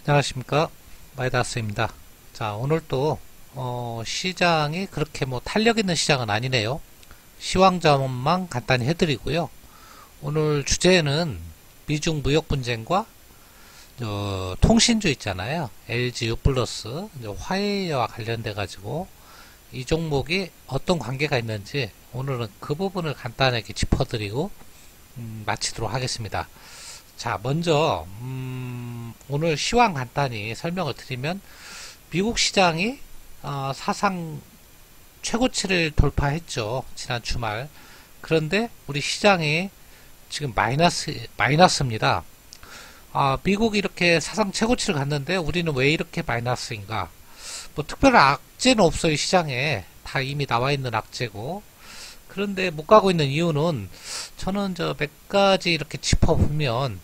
안녕하십니까, 마이다스입니다. 자, 오늘 또 시장이 그렇게 뭐 탄력 있는 시장은 아니네요. 시황점만 간단히 해드리고요. 오늘 주제는 미중 무역 분쟁과 통신주 있잖아요. LG U+, 화웨이와 관련돼 가지고 이 종목이 어떤 관계가 있는지 오늘은 그 부분을 간단하게 짚어드리고 마치도록 하겠습니다. 자, 먼저 오늘 시황 간단히 설명을 드리면 미국 시장이 사상 최고치를 돌파했죠. 지난 주말. 그런데 우리 시장이 지금 마이너스입니다. 미국이 이렇게 사상 최고치를 갔는데 우리는 왜 이렇게 마이너스인가? 뭐 특별한 악재는 없어요. 시장에 다 이미 나와 있는 악재고. 그런데 못 가고 있는 이유는 저는 몇 가지 이렇게 짚어보면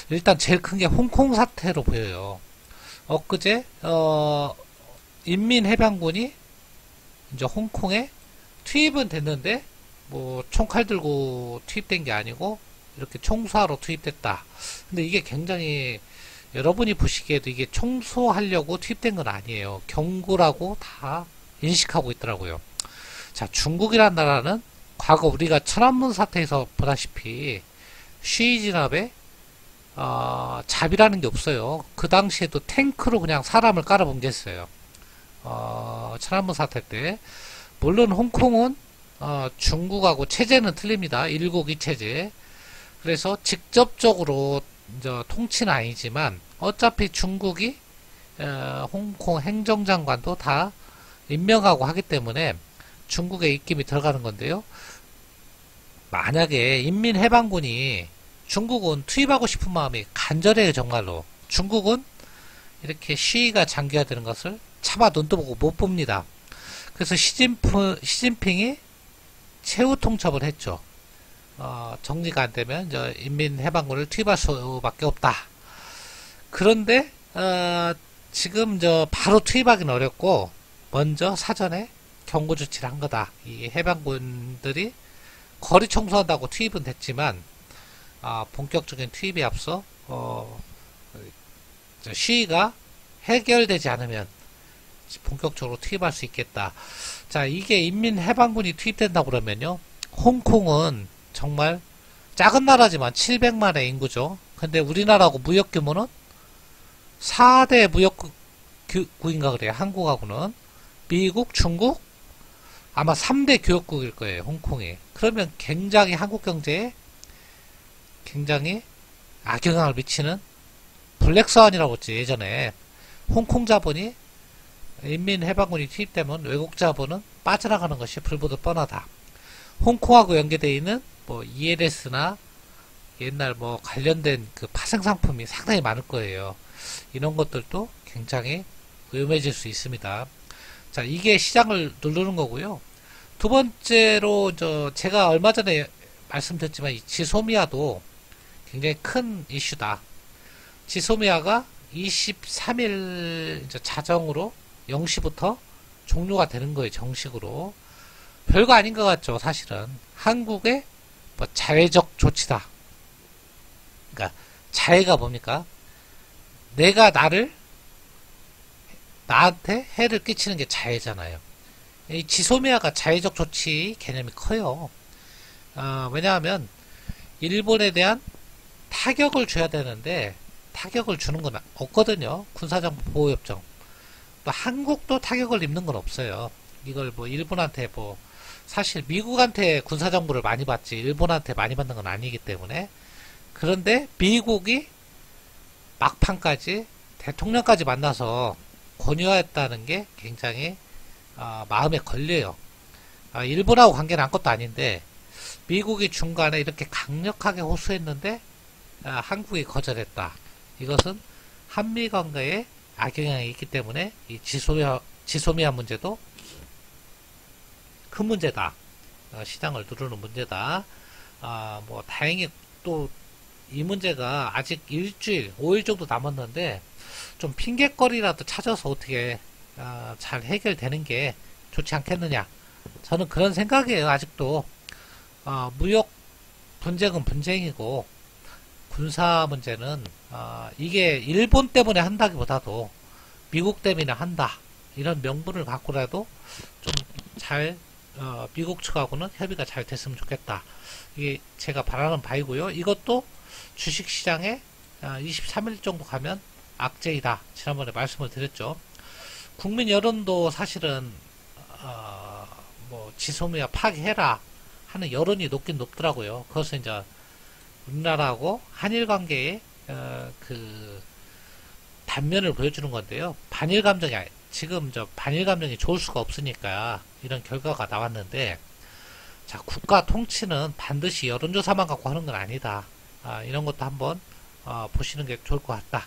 일단 제일 큰 게 홍콩 사태로 보여요. 엊그제 인민해방군이 이제 홍콩에 투입은 됐는데 뭐 총칼 들고 투입된 게 아니고 이렇게 총수하러 투입됐다. 근데 이게 굉장히 여러분이 보시기에도 이게 청소하려고 투입된 건 아니에요. 경고라고 다 인식하고 있더라고요. 자, 중국이란 나라는 과거 우리가 천안문 사태에서 보다시피 쉬이진압에 잡이라는 게 없어요. 그 당시에도 탱크로 그냥 사람을 깔아뭉갰어요. 천안문 사태 때. 물론 홍콩은 중국하고 체제는 틀립니다. 1국이 체제. 그래서 직접적으로 통치는 아니지만 어차피 중국이 홍콩 행정장관도 다 임명하고 하기 때문에 중국의 입김이 들어가는 건데요. 만약에 인민해방군이 중국은 투입하고 싶은 마음이 간절해요. 정말로. 중국은 이렇게 시위가 장기화되는 것을 차마 눈도 보고 못 봅니다. 그래서 시진핑이 최후 통첩을 했죠. 정리가 안 되면 인민해방군을 투입할 수밖에 없다. 그런데 지금 바로 투입하기는 어렵고 먼저 사전에 경고 조치를 한 거다. 이 해방군들이 거리 청소한다고 투입은 됐지만 본격적인 투입에 앞서 시위가 해결되지 않으면 본격적으로 투입할 수 있겠다. 자, 이게 인민해방군이 투입된다고 그러면요. 홍콩은 정말 작은 나라지만 700만의 인구죠. 근데 우리나라하고 무역 규모는 4대 무역국인가 그래요. 한국하고는. 미국, 중국, 아마 3대 교역국일 거예요. 홍콩이. 그러면 굉장히 한국 경제에 굉장히 악영향을 미치는 블랙스완이라고 했지. 예전에 홍콩 자본이 인민해방군이 투입되면 외국 자본은 빠져나가는 것이 불보듯 뻔하다. 홍콩하고 연계되어 있는 뭐 ELS나 옛날 뭐 관련된 그 파생 상품이 상당히 많을 거예요. 이런 것들도 굉장히 위험해질 수 있습니다. 자, 이게 시장을 누르는 거고요. 두 번째로 제가 얼마 전에 말씀드렸지만 이 지소미아도 굉장히 큰 이슈다. 지소미아가 23일 자정으로 0시부터 종료가 되는 거예요. 정식으로. 별거 아닌 것 같죠. 사실은 한국의 뭐 자해적 조치다. 그러니까 자해가 뭡니까? 내가 나한테 해를 끼치는 게 자해잖아요. 이 지소미아가 자해적 조치 개념이 커요. 왜냐하면 일본에 대한 타격을 줘야 되는데 타격을 주는 건 없거든요. 군사정보 보호협정. 또 한국도 타격을 입는 건 없어요. 이걸 뭐 일본한테 사실 미국한테 군사정보를 많이 받지 일본한테 많이 받는 건 아니기 때문에. 그런데 미국이 막판까지 대통령까지 만나서 권유했다는 게 굉장히 마음에 걸려요. 일본하고 관계는 아무것도 아닌데 미국이 중간에 이렇게 강력하게 호소했는데 한국이 거절했다. 이것은 한미 관계에 악영향이 있기 때문에 이 지소미아 문제도 큰 문제다. 시장을 누르는 문제다. 뭐 다행히 또 이 문제가 아직 일주일, 5일 정도 남았는데 좀 핑계거리라도 찾아서 어떻게 잘 해결되는 게 좋지 않겠느냐. 저는 그런 생각이에요. 아직도 무역 분쟁은 분쟁이고 군사 문제는 이게 일본 때문에 한다기보다도 미국 때문에 한다 이런 명분을 갖고라도 좀 잘 미국 측하고는 협의가 잘 됐으면 좋겠다. 이게 제가 바라는 바이고요. 이것도 주식시장에 23일 정도 가면 악재이다. 지난번에 말씀을 드렸죠. 국민 여론도 사실은 뭐 지소미아 파기해라 하는 여론이 높긴 높더라고요. 그것은 이제 우리나라하고 한일 관계의 그 단면을 보여주는 건데요. 반일 감정이 지금 반일 감정이 좋을 수가 없으니까 이런 결과가 나왔는데, 자, 국가 통치는 반드시 여론조사만 갖고 하는 건 아니다. 이런 것도 한번 보시는 게 좋을 것 같다.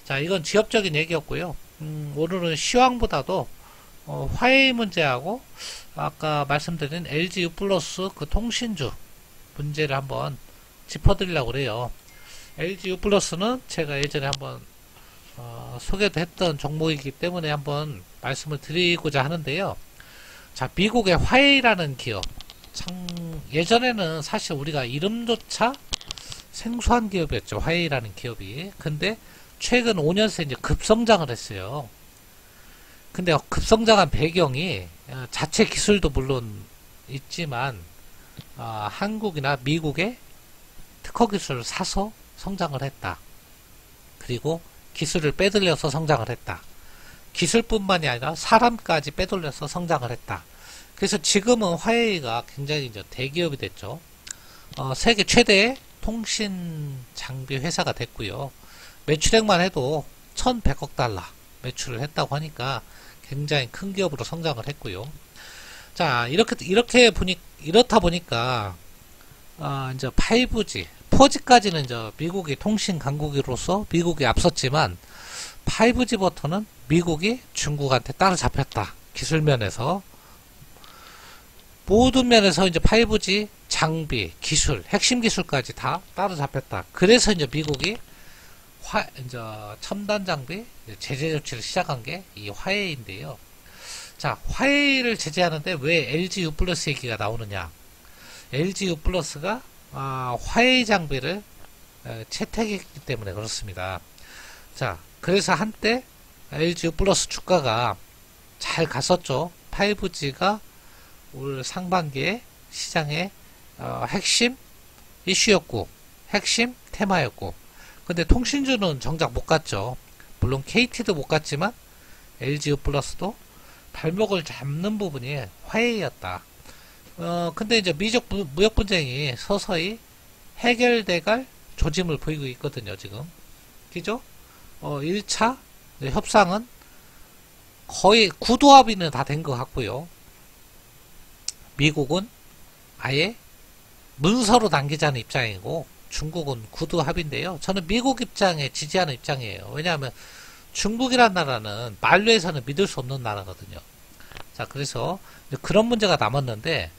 자, 이건 지엽적인 얘기였고요. 오늘은 시황보다도 화웨이 문제하고 아까 말씀드린 LG U 플러스 그 통신주 문제를 한번 짚어드리려고 그래요. LG U 플러스는 제가 예전에 한번 소개도 했던 종목이기 때문에 한번 말씀을 드리고자 하는데요. 자, 미국의 화웨이라는 기업, 예전에는 사실 우리가 이름조차 생소한 기업이었죠. 화웨이라는 기업이. 근데 최근 5년 새 이제 급성장을 했어요. 근데 급성장한 배경이 자체 기술도 물론 있지만 한국이나 미국의 특허 기술을 사서 성장을 했다. 그리고 기술을 빼돌려서 성장을 했다. 기술뿐만이 아니라 사람까지 빼돌려서 성장을 했다. 그래서 지금은 화웨이가 굉장히 이제 대기업이 됐죠. 세계 최대의 통신 장비 회사가 됐고요. 매출액만 해도 1,100억 달러 매출을 했다고 하니까 굉장히 큰 기업으로 성장을 했고요. 자, 이렇다 보니까 이제 5G, 4G까지는 이제 미국이 통신 강국으로서 미국이 앞섰지만 5G부터는 미국이 중국한테 따라잡혔다. 기술 면에서 모든 면에서 이제 5G 장비, 기술, 핵심 기술까지 다 따라잡혔다. 그래서 이제 미국이 이제 첨단 장비 제재 조치를 시작한 게 이 화웨이인데요. 자, 화웨이를 제재하는데 왜 LG U 플러스 얘기가 나오느냐? LG U 플러스가 화웨이 장비를 채택했기 때문에 그렇습니다. 자, 그래서 한때 LG U 플러스 주가가 잘 갔었죠. 5G가 올 상반기에 시장의 핵심 이슈였고 핵심 테마였고, 근데 통신주는 정작 못 갔죠. 물론 KT도 못 갔지만 LG U 플러스도 발목을 잡는 부분이 화웨이였다. 근데 이제 미적 무역 분쟁이 서서히 해결돼갈 조짐을 보이고 있거든요, 지금. 그죠? 1차 협상은 거의 구도 합의는 다 된 것 같고요. 미국은 아예 문서로 남기자는 입장이고 중국은 구도 합의인데요. 저는 미국 입장에 지지하는 입장이에요. 왜냐하면 중국이란 나라는 말로 해서는 믿을 수 없는 나라거든요. 자, 그래서 그런 문제가 남았는데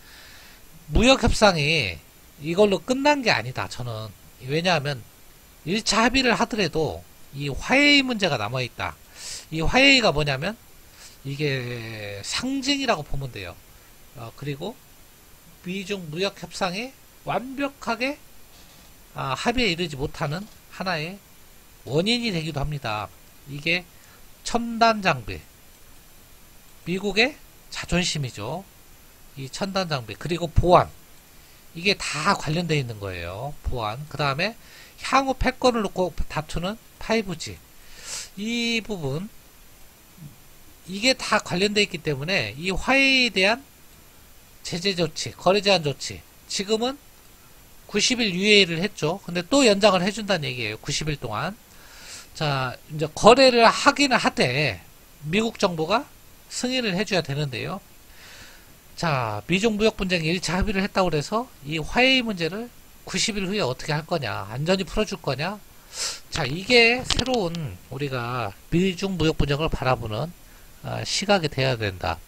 무역 협상이 이걸로 끝난 게 아니다. 저는. 왜냐하면 1차 합의를 하더라도 이 화웨이 문제가 남아있다. 이 화웨이가 뭐냐면 이게 상징이라고 보면 돼요. 그리고 미중 무역 협상이 완벽하게 합의에 이르지 못하는 하나의 원인이 되기도 합니다. 이게 첨단 장비, 미국의 자존심이죠. 이 첨단 장비, 그리고 보안, 이게 다 관련되어 있는 거예요. 보안. 그 다음에 향후 패권을 놓고 다투는 5G, 이 부분, 이게 다 관련되어 있기 때문에 이 화웨이에 대한 제재 조치, 거래 제한 조치, 지금은 90일 유예를 했죠. 근데 또 연장을 해준다는 얘기예요. 90일 동안. 자, 이제 거래를 하기는 하되 미국 정부가 승인을 해줘야 되는데요. 자, 미중 무역 분쟁이 1차 합의를 했다고 해서 이 화웨이 문제를 90일 후에 어떻게 할 거냐, 안전히 풀어줄 거냐. 자, 이게 새로운 우리가 미중 무역 분쟁을 바라보는 시각이 돼야 된다.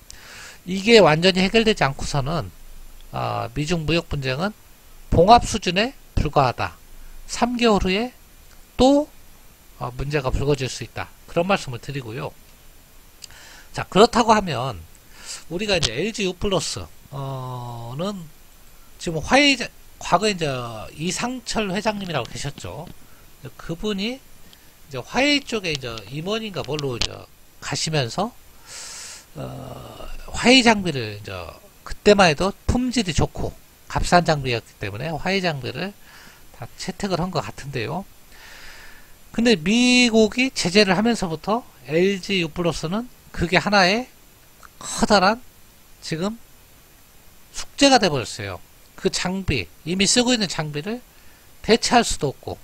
이게 완전히 해결되지 않고서는 미중 무역 분쟁은 봉합 수준에 불과하다. 3개월 후에 또 문제가 불거질 수 있다. 그런 말씀을 드리고요. 자, 그렇다고 하면 우리가 이제 LG U 플러스는 지금 화웨이 과거에 이제 이상철 회장님이라고 계셨죠. 그분이 이제 화웨이 쪽에 이제 임원인가 뭘로 이제 가시면서 화웨이 장비를 이제 그때만 해도 품질이 좋고 값싼 장비였기 때문에 화웨이 장비를 다 채택을 한 것 같은데요. 근데 미국이 제재를 하면서부터 LG U+는 그게 하나의 커다란 지금 숙제가 돼버렸어요. 그 장비, 이미 쓰고 있는 장비를 대체할 수도 없고,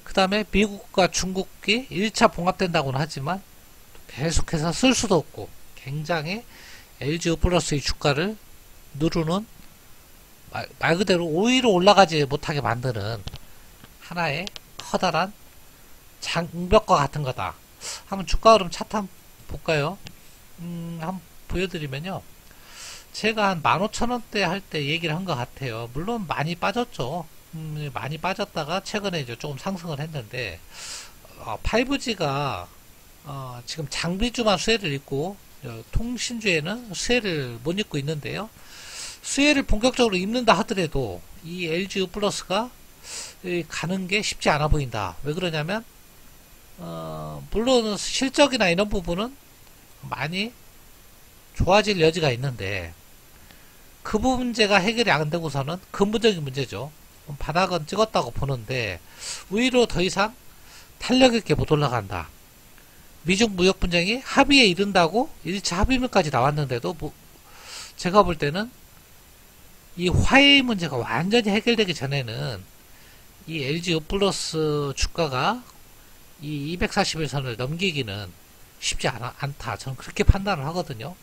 그 다음에 미국과 중국이 1차 봉합된다고는 하지만 계속해서 쓸 수도 없고, 굉장히 LG U+의 주가를 누르는, 말 그대로 5위로 올라가지 못하게 만드는 하나의 커다란 장벽과 같은 거다. 한번 주가 흐름 차트 한번 볼까요? 한번 보여드리면요. 제가 한 15,000원대 할 때 얘기를 한 것 같아요. 물론 많이 빠졌죠. 많이 빠졌다가 최근에 이제 조금 상승을 했는데, 5G가 지금 장비주만 수혜를 입고 통신주에는 수혜를 못 입고 있는데요. 수혜를 본격적으로 입는다 하더라도 이 LG U+가 가는 게 쉽지 않아 보인다. 왜 그러냐면 물론 실적이나 이런 부분은 많이 좋아질 여지가 있는데 그 문제가 해결이 안 되고서는 근본적인 문제죠. 바닥은 찍었다고 보는데 위로 더 이상 탄력 있게 못 올라간다. 미중 무역 분쟁이 합의에 이른다고 1차 합의문까지 나왔는데도 제가 볼 때는 이 화웨이 문제가 완전히 해결되기 전에는 이 LG U+ 주가가 이 241선을 넘기기는 쉽지 않다. 저는 그렇게 판단을 하거든요.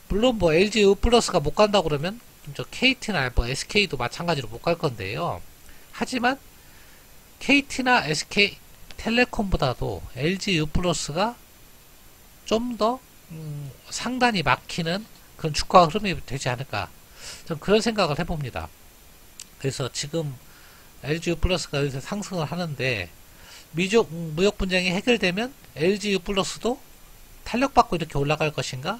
물론 뭐 LG U+가 못 간다 그러면 저 KT나 뭐 SK도 마찬가지로 못 갈 건데요. 하지만 KT나 SK 텔레콤보다도 LG U+가 좀 더 상단이 막히는 그런 주가 흐름이 되지 않을까. 저는 그런 생각을 해봅니다. 그래서 지금 LG U+가 여기서 상승을 하는데 미중 무역 분쟁이 해결되면 LG U+도 탄력받고 이렇게 올라갈 것인가?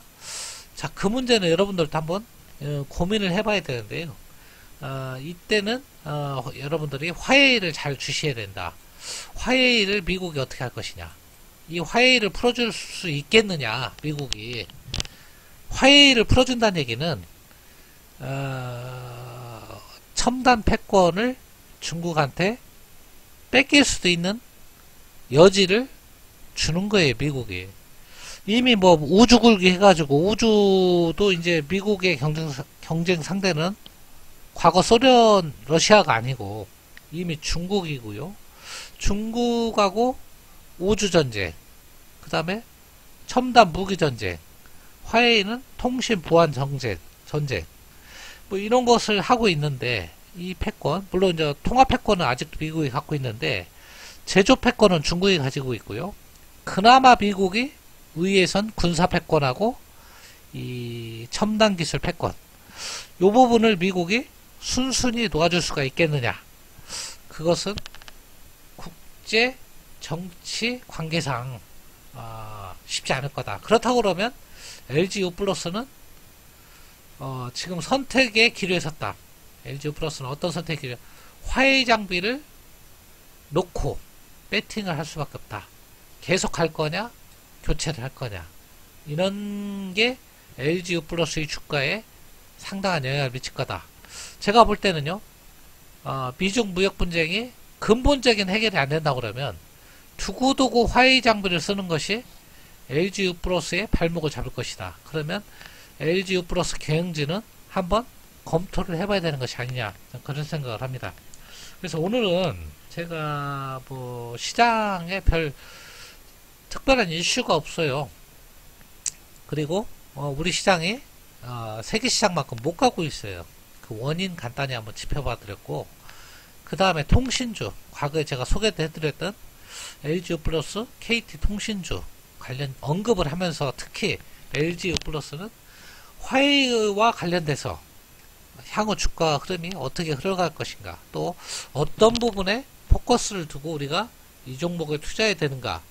자, 그 문제는 여러분들도 한번 고민을 해봐야 되는데요. 이때는 여러분들이 화웨이를 잘 주시해야 된다. 화웨이를 미국이 어떻게 할 것이냐? 이 화웨이를 풀어줄 수 있겠느냐? 미국이 화웨이를 풀어준다는 얘기는 첨단 패권을 중국한테 뺏길 수도 있는 여지를 주는 거예요, 미국이. 이미 뭐 우주 굴기 해가지고 우주도 이제 미국의 경쟁 상대는 과거 소련, 러시아가 아니고 이미 중국이고요. 중국하고 우주 전쟁, 그 다음에 첨단 무기 전쟁, 화웨이는 통신 보안 전쟁, 뭐 이런 것을 하고 있는데 이 패권, 물론 이제 통합 패권은 아직도 미국이 갖고 있는데 제조 패권은 중국이 가지고 있고요. 그나마 미국이 위에선 군사 패권하고 이 첨단 기술 패권, 요 부분을 미국이 순순히 놓아줄 수가 있겠느냐? 그것은 국제 정치 관계상 쉽지 않을 거다. 그렇다고 그러면 LG U+는 지금 선택의 기로에 섰다. LG U+는 어떤 선택의 기로에? 화웨이 장비를 놓고 배팅을 할 수밖에 없다. 계속 갈 거냐? 교체를 할 거냐? 이런 게 LG U+의 주가에 상당한 영향을 미칠 거다. 제가 볼 때는요, 미중 무역 분쟁이 근본적인 해결이 안 된다고 그러면 두고두고 화웨이 장비를 쓰는 것이 LG U+의 발목을 잡을 것이다. 그러면 LG U+ 경영진은 한번 검토를 해봐야 되는 것이 아니냐, 그런 생각을 합니다. 그래서 오늘은 제가 뭐 시장에 별 특별한 이슈가 없어요. 그리고 우리 시장이 세계 시장만큼 못 가고 있어요. 그 원인 간단히 한번 짚어봐 드렸고, 그 다음에 통신주, 과거에 제가 소개해드렸던 LG U+, KT 통신주 관련 언급을 하면서 특히 LG U+는 화웨이와 관련돼서 향후 주가 흐름이 어떻게 흘러갈 것인가, 또 어떤 부분에 포커스를 두고 우리가 이 종목에 투자해야 되는가,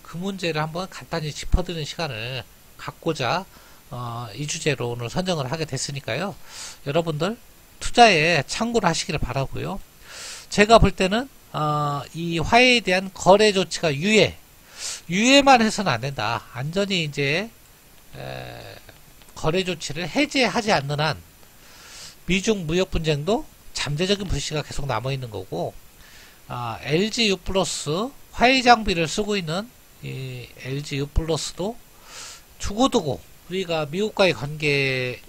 그 문제를 한번 간단히 짚어드리는 시간을 갖고자 이 주제로 오늘 선정을 하게 됐으니까요. 여러분들 투자에 참고를 하시기를 바라고요. 제가 볼 때는 이 화해에 대한 거래 조치가 유예만 해서는 안 된다. 완전히 이제 거래 조치를 해제하지 않는 한 미중 무역 분쟁도 잠재적인 불씨가 계속 남아 있는 거고, LG U 플러스 화해 장비를 쓰고 있는 이 LG U 플러스도 두고두고 우리가 미국과의 관계를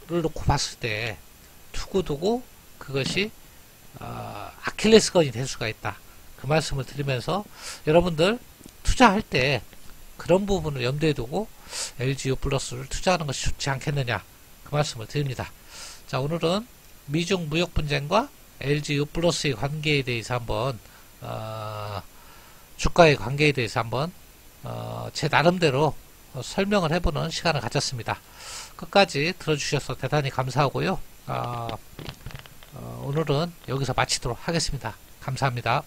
놓고 봤을 때 두고두고 그것이 아킬레스건이 될 수가 있다. 그 말씀을 드리면서 여러분들 투자할 때 그런 부분을 염두에 두고 LG U 플러스를 투자하는 것이 좋지 않겠느냐, 그 말씀을 드립니다. 자, 오늘은 미중 무역 분쟁과 LG U 플러스의 관계에 대해서 한번 주가의 관계에 대해서 한번 제 나름대로 설명을 해보는 시간을 가졌습니다. 끝까지 들어주셔서 대단히 감사하고요. 오늘은 여기서 마치도록 하겠습니다. 감사합니다.